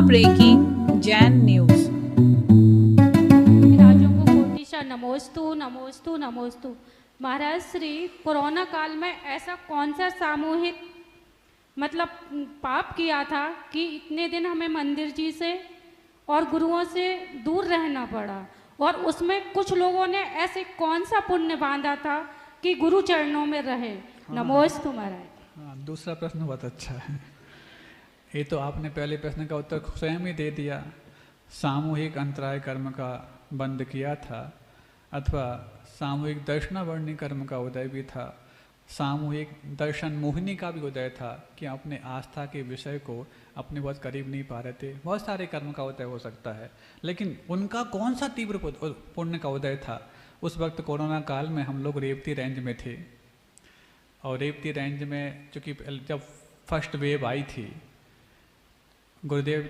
Breaking Jain news. राजों को कोटिशा नमोस्तु नमोस्तु नमोस्तु। महाराज श्री, कोरोना काल में ऐसा कौन सा सामूहिक पाप किया था कि इतने दिन हमें मंदिर जी से और गुरुओं से दूर रहना पड़ा, और उसमें कुछ लोगों ने ऐसे कौन सा पुण्य बांधा था कि गुरु चरणों में रहे। नमोस्तु महाराज। हाँ, दूसरा प्रश्न बहुत अच्छा है। ये तो आपने पहले प्रश्न का उत्तर स्वयं ही दे दिया। सामूहिक अंतराय कर्म का बंद किया था, अथवा सामूहिक दर्शनावर्णी कर्म का उदय भी था, सामूहिक दर्शन मोहिनी का भी उदय था कि अपने आस्था के विषय को अपने बहुत करीब नहीं पा रहे थे। बहुत सारे कर्म का उदय हो सकता है, लेकिन उनका कौन सा तीव्र पुण्य का उदय था? उस वक्त कोरोना काल में हम लोग रेवती रेंज में थे, और रेवती रेंज में चूँकि जब फर्स्ट वेव आई थी, गुरुदेव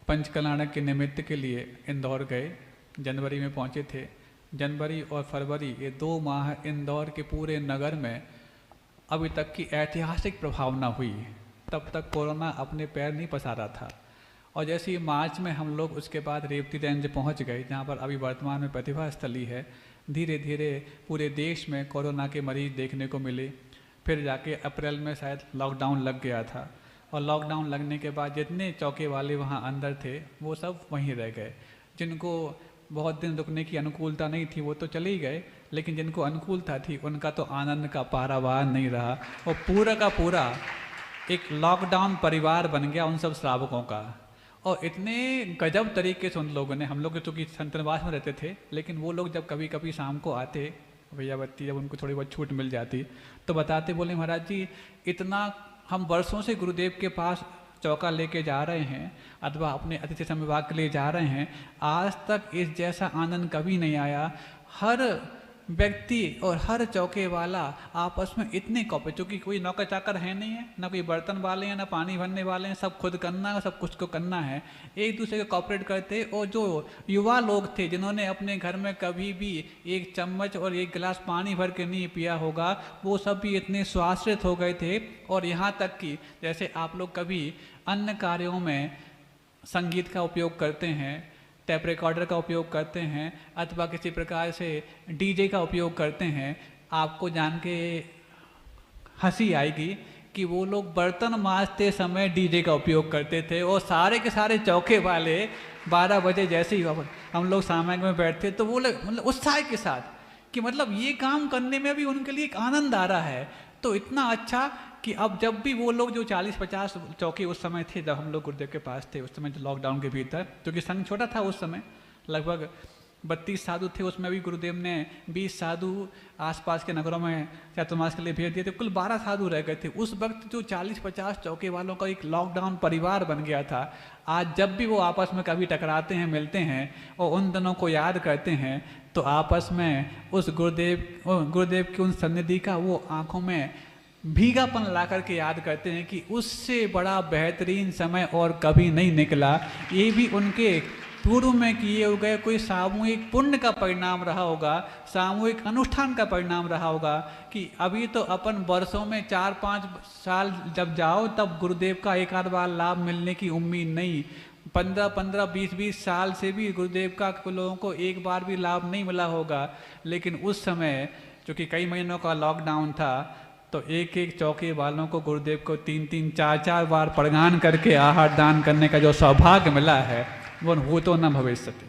पंचकल्याणक के निमित्त के लिए इंदौर गए। जनवरी में पहुँचे थे। जनवरी और फरवरी ये 2 माह इंदौर के पूरे नगर में अभी तक की ऐतिहासिक प्रभावना हुई। तब तक कोरोना अपने पैर नहीं पसारा था। और जैसे ही मार्च में हम लोग उसके बाद रेवती रेंज पहुंच गए, जहां पर अभी वर्तमान में प्रतिभा स्थली है, धीरे धीरे पूरे देश में कोरोना के मरीज देखने को मिले। फिर जाके अप्रैल में शायद लॉकडाउन लग गया था, और लॉकडाउन लगने के बाद जितने चौके वाले वहाँ अंदर थे वो सब वहीं रह गए। जिनको बहुत दिन रुकने की अनुकूलता नहीं थी वो तो चले ही गए, लेकिन जिनको अनुकूलता थी उनका तो आनंद का पारावार नहीं रहा, और पूरा का पूरा एक लॉकडाउन परिवार बन गया उन सब श्रावकों का। और इतने गजब तरीके से उन लोगों ने, हम लोग चूँकि संतनवास में रहते थे, लेकिन वो लोग जब कभी कभी शाम को आते, भैया बत्ती जब उनको थोड़ी बहुत छूट मिल जाती, तो बताते, बोले महाराज जी, इतना हम वर्षों से गुरुदेव के पास चौका लेके जा रहे हैं, अथवा अपने अतिथि समविभाग के लिए जा रहे हैं, आज तक इस जैसा आनंद कभी नहीं आया। हर व्यक्ति और हर चौके वाला आपस में इतने कॉपे, चूँकि कोई नौकर चाकर है नहीं है, ना कोई बर्तन वाले हैं, ना पानी भरने वाले हैं, सब खुद करना है, सब कुछ को करना है, एक दूसरे को कॉपरेट करते। और जो युवा लोग थे जिन्होंने अपने घर में कभी भी एक चम्मच और एक गिलास पानी भर के नहीं पिया होगा, वो सब भी इतने स्वाश्रित हो गए थे। और यहाँ तक कि जैसे आप लोग कभी अन्य कार्यों में संगीत का उपयोग करते हैं, टैप रिकॉर्डर का उपयोग करते हैं, अथवा किसी प्रकार से डीजे का उपयोग करते हैं, आपको जान के हंसी आएगी कि वो लोग बर्तन मांजते समय डीजे का उपयोग करते थे। और सारे के सारे चौके वाले 12 बजे जैसे ही हम लोग सामयिक में बैठते तो वो लोग उत्साह के साथ कि ये काम करने में भी उनके लिए एक आनंद आ रहा है। तो इतना अच्छा कि अब जब भी वो लोग जो 40-50 चौकी उस समय थे, जब हम लोग गुरुदेव के पास थे, उस समय लॉकडाउन के भीतर, क्योंकि संघ छोटा था उस समय, लगभग 32 साधु थे, उसमें भी गुरुदेव ने 20 साधु आसपास के नगरों में चातुर्मास के लिए भेज दिए थे, कुल 12 साधु रह गए थे। उस वक्त जो 40-50 चौके वालों का एक लॉकडाउन परिवार बन गया था। आज जब भी वो आपस में कभी टकराते हैं, मिलते हैं और उन दिनों को याद करते हैं, तो आपस में उस गुरुदेव की उन सन्निधि का वो आँखों में भीगापन ला करके याद करते हैं कि उससे बड़ा बेहतरीन समय और कभी नहीं निकला। ये भी उनके पूर्व में किए हुए कोई सामूहिक पुण्य का परिणाम रहा होगा, सामूहिक अनुष्ठान का परिणाम रहा होगा कि अभी तो अपन वर्षों में 4-5 साल जब जाओ तब गुरुदेव का एक आध बार लाभ मिलने की उम्मीद नहीं। 15-15, 20-20 साल से भी गुरुदेव का लोगों को एक बार भी लाभ नहीं मिला होगा। लेकिन उस समय चूँकि कई महीनों का लॉकडाउन था, तो एक एक चौके वालों को गुरुदेव को 3-3, 4-4 बार प्रदान करके आहार दान करने का जो सौभाग्य मिला है, वो तो न भविष्यति।